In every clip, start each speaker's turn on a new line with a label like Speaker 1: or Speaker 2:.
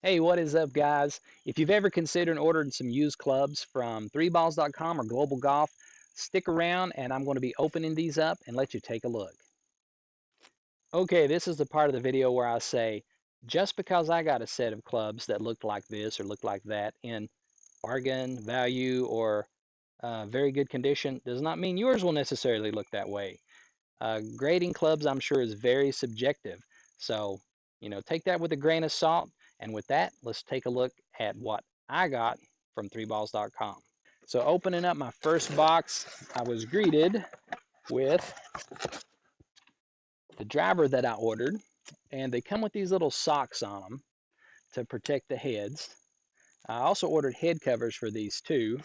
Speaker 1: Hey, what is up, guys? If you've ever considered ordering some used clubs from 3balls.com or Global Golf, stick around and I'm going to be opening these up and let you take a look. Okay, this is the part of the video where I say, just because I got a set of clubs that looked like this or looked like that in bargain, value, or very good condition, does not mean yours will necessarily look that way. Grading clubs, I'm sure, is very subjective. So, take that with a grain of salt. And with that, let's take a look at what I got from 3balls.com. So, opening up my first box, I was greeted with the driver that I ordered. And they come with these little socks on them to protect the heads. I also ordered head covers for these too.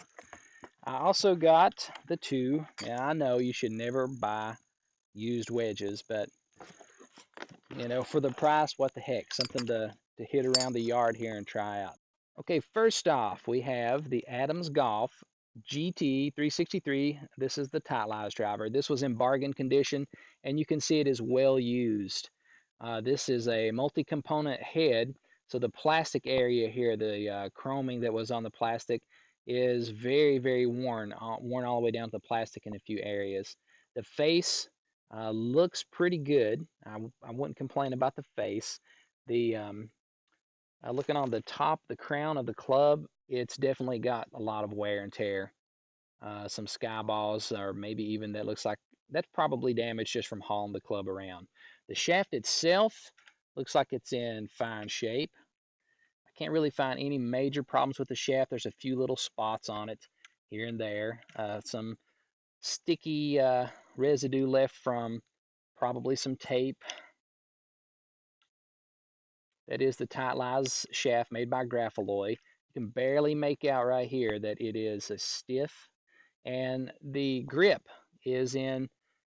Speaker 1: I also got the two, and I know you should never buy used wedges, but for the price, what the heck, something to hit around the yard here and try out. Okay, first off, we have the Adams Golf GT 363. This is the Titleized driver. This was in bargain condition, and you can see it is well used. This is a multi-component head, so the plastic area here, the chroming that was on the plastic, is very, very worn all the way down to the plastic in a few areas. The face looks pretty good. I wouldn't complain about the face. The looking on the top, the crown of the club, it's definitely got a lot of wear and tear. Some sky balls, or maybe even that looks like that's probably damaged just from hauling the club around. The shaft itself looks like it's in fine shape. I can't really find any major problems with the shaft. There's a few little spots on it here and there. Some sticky residue left from probably some tape. That is the Titleized shaft made by Graphite. You can barely make out right here that it is a stiff, and the grip is in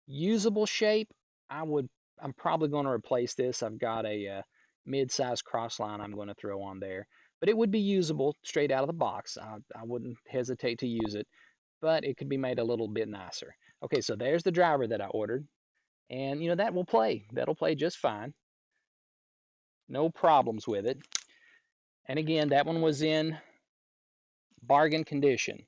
Speaker 1: usable shape. I'm probably going to replace this. I've got a mid-size cross line I'm going to throw on there, but it would be usable straight out of the box. I wouldn't hesitate to use it, but it could be made a little bit nicer. Okay, so there's the driver that I ordered, and that will play. That'll play just fine. No problems with it. And again, that one was in bargain condition.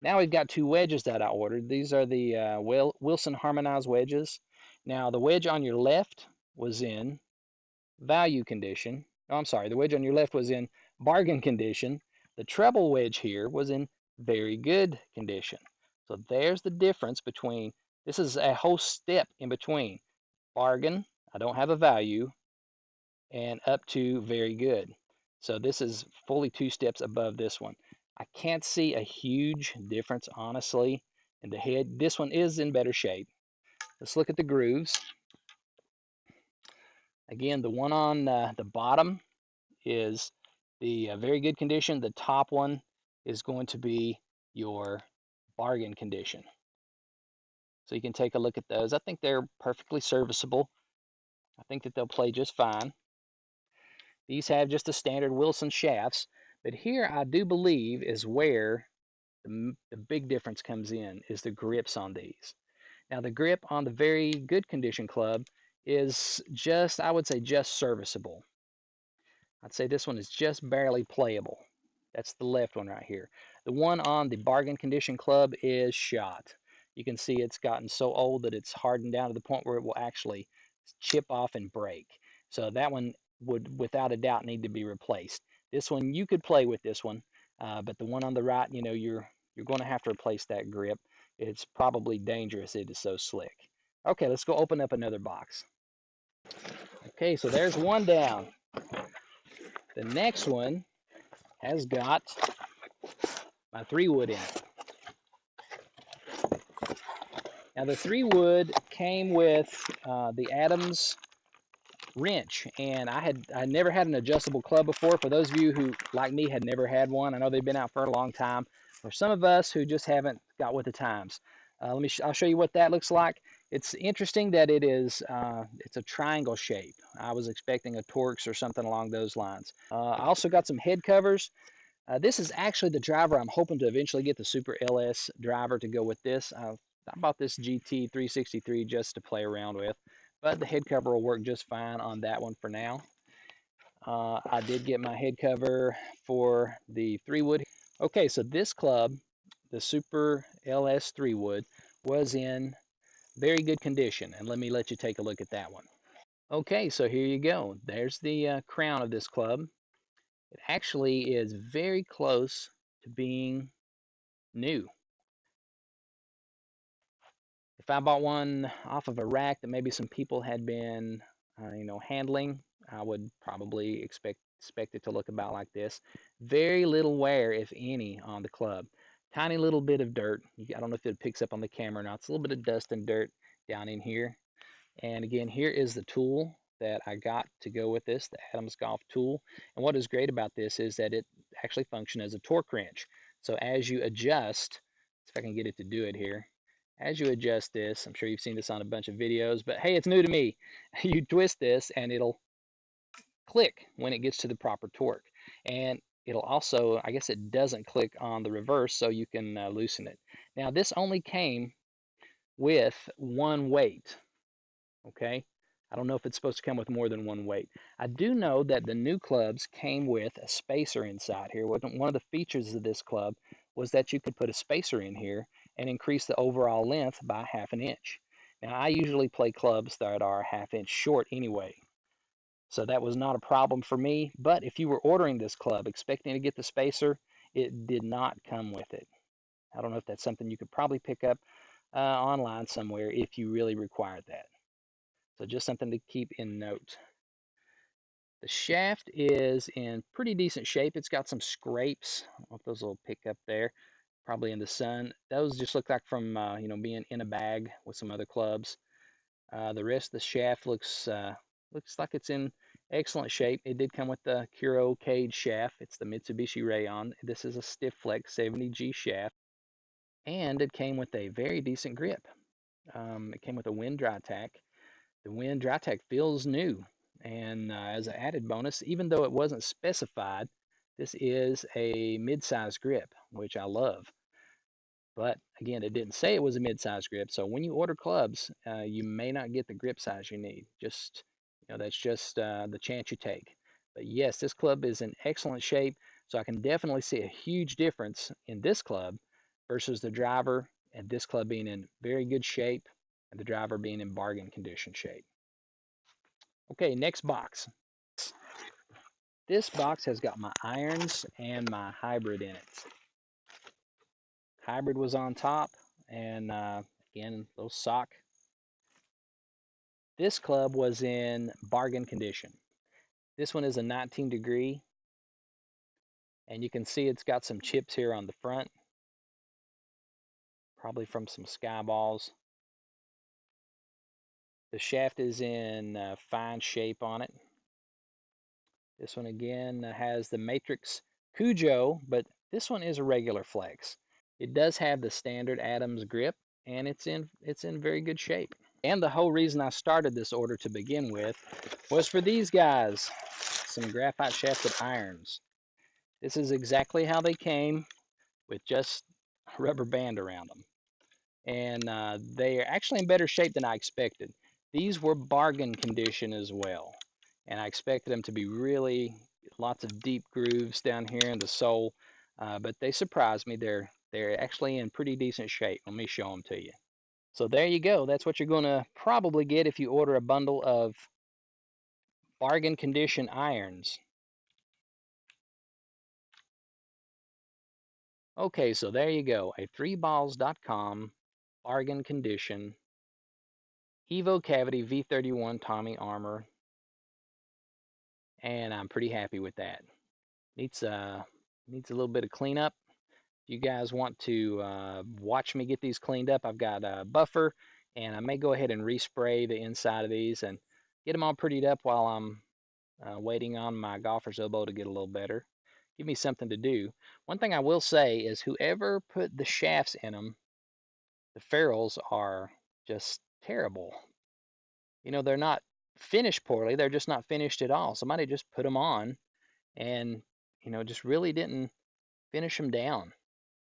Speaker 1: Now we've got two wedges that I ordered. These are the Wilson harmonized wedges. Now the wedge on your left was in value condition. Oh, I'm sorry, the wedge on your left was in bargain condition. The treble wedge here was in very good condition. So there's the difference between, this is a whole step in between bargain, I don't have a value, and up to very good. So this is fully 2 steps above this one. I can't see a huge difference, honestly, in the head. This one is in better shape. Let's look at the grooves. Again, the one on the bottom is the very good condition. The top one is going to be your bargain condition. So you can take a look at those. I think they're perfectly serviceable. I think that they'll play just fine. These have just the standard Wilson shafts, but here I do believe is where the big difference comes in, is the grips on these. Now the grip on the very good condition club is just, I would say, just serviceable. I'd say this one is just barely playable. That's the left one right here. The one on the bargain condition club is shot. You can see it's gotten so old that it's hardened down to the point where it will actually chip off and break. So that one would without a doubt need to be replaced. This one, you could play with this one, but the one on the right, you're going to have to replace that grip. It's probably dangerous. It is so slick. Okay, let's go open up another box. Okay, so there's one down. The next one has got my 3-wood in it. Now the 3-wood came with the Adams wrench, and I had never had an adjustable club before. For those of you who, like me, had never had one, I know they've been out for a long time. For some of us who just haven't got with the times, I'll show you what that looks like. It's interesting that it's a triangle shape. I was expecting a Torx or something along those lines. I also got some head covers. This is actually the driver I'm hoping to eventually get the Super LS driver to go with this. I bought this GT 363 just to play around with, but the head cover will work just fine on that one for now. I did get my head cover for the 3-wood. Okay, so this club, the Super LS 3-wood, was in very good condition, and let you take a look at that one. Okay, so here you go. There's the crown of this club. It actually is very close to being new. If I bought one off of a rack that maybe some people had been, handling, I would probably expect it to look about like this. Very little wear, if any, on the club. Tiny little bit of dirt. I don't know if it picks up on the camera or not. It's a little bit of dust and dirt down in here. And again, here is the tool that I got to go with this, the Adams Golf tool. And what is great about this is that it actually functions as a torque wrench. So as you adjust, if I can get it to do it here, as you adjust this, I'm sure you've seen this on a bunch of videos, but hey, it's new to me. You twist this and it'll click when it gets to the proper torque. And it'll also, I guess it doesn't click on the reverse, so you can loosen it. Now, this only came with one weight. Okay, I don't know if it's supposed to come with more than one weight. I do know that the new clubs came with a spacer inside here. One of the features of this club was that you could put a spacer in here and increase the overall length by 1/2 inch. Now, I usually play clubs that are 1/2 inch short anyway, so that was not a problem for me. But if you were ordering this club expecting to get the spacer, it did not come with it. I don't know if that's something you could probably pick up online somewhere if you really required that. So just something to keep in note. The shaft is in pretty decent shape. It's got some scrapes. I don't know if those will pick up there, probably in the sun. Those just look like from being in a bag with some other clubs. The rest of the shaft looks like it's in excellent shape. It did come with the Kuro cage shaft. It's the Mitsubishi Rayon. This is a stiff flex 70G shaft, and it came with a very decent grip. It came with a wind dry tack. The wind dry tack feels new, and as an added bonus, even though it wasn't specified, this is a mid-size grip, which I love. But again, it didn't say it was a mid-size grip, so when you order clubs, you may not get the grip size you need. Just that's just the chance you take. But yes, this club is in excellent shape, so I can definitely see a huge difference in this club versus the driver, and this club being in very good shape and the driver being in bargain condition shape. Okay, next box. This box has got my irons and my hybrid in it. Hybrid was on top, and again, little sock. This club was in bargain condition. This one is a 19 degree, and you can see it's got some chips here on the front, probably from some sky balls. The shaft is in fine shape on it. This one again has the Matrix Cujo, but this one is a regular flex. It does have the standard Adams grip, and it's in very good shape. And the whole reason I started this order to begin with was for these guys, some graphite shafted irons. This is exactly how they came, with just a rubber band around them. And they are actually in better shape than I expected. These were bargain condition as well, and I expected them to be really lots of deep grooves down here in the sole, but they surprised me. They're actually in pretty decent shape. Let me show them to you. So there you go. That's what you're going to probably get if you order a bundle of bargain condition irons. Okay, so there you go. A 3balls.com bargain condition Evo Cavity V31 Tommy Armour, and I'm pretty happy with that. Needs a little bit of cleanup. If you guys want to watch me get these cleaned up, I've got a buffer, and I may go ahead and respray the inside of these and get them all prettied up while I'm waiting on my golfer's elbow to get a little better. Give me something to do. One thing I will say is whoever put the shafts in them, the ferrules are just terrible. They're not finished poorly. They're just not finished at all. Somebody just put them on and, just really didn't finish them down.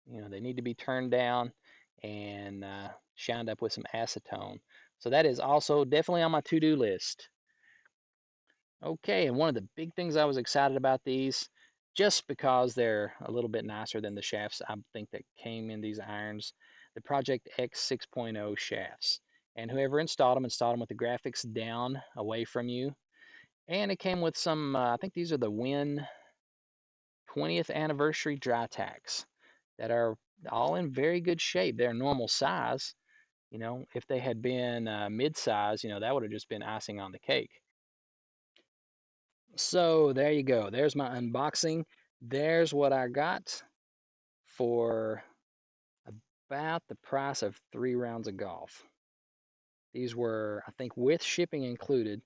Speaker 1: They need to be turned down and shined up with some acetone. So that is also definitely on my to-do list. Okay, and one of the big things I was excited about these, just because they're a little bit nicer than the shafts I think that came in these irons, the Project X 6.0 shafts. And whoever installed them with the graphics down away from you. And it came with some, I think these are the Win 20th anniversary dry tacks that are all in very good shape. They're normal size. You know, if they had been mid-size, that would have just been icing on the cake. So there you go. There's my unboxing. There's what I got for about the price of 3 rounds of golf. These were, I think, with shipping included,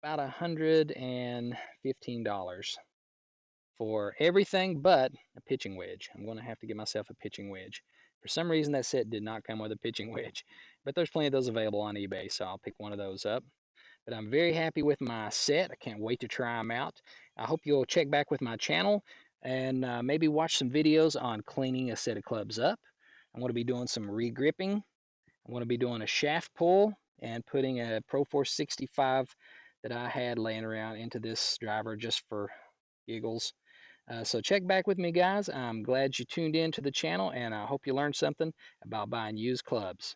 Speaker 1: about $115 for everything but a pitching wedge. I'm going to have to get myself a pitching wedge. For some reason, that set did not come with a pitching wedge, but there's plenty of those available on eBay, so I'll pick one of those up. But I'm very happy with my set. I can't wait to try them out. I hope you'll check back with my channel and maybe watch some videos on cleaning a set of clubs up. I'm going to be doing some regripping. I'm going to be doing a shaft pull and putting a Pro Force 65 that I had laying around into this driver just for giggles. So check back with me, guys. I'm glad you tuned in to the channel, and I hope you learned something about buying used clubs.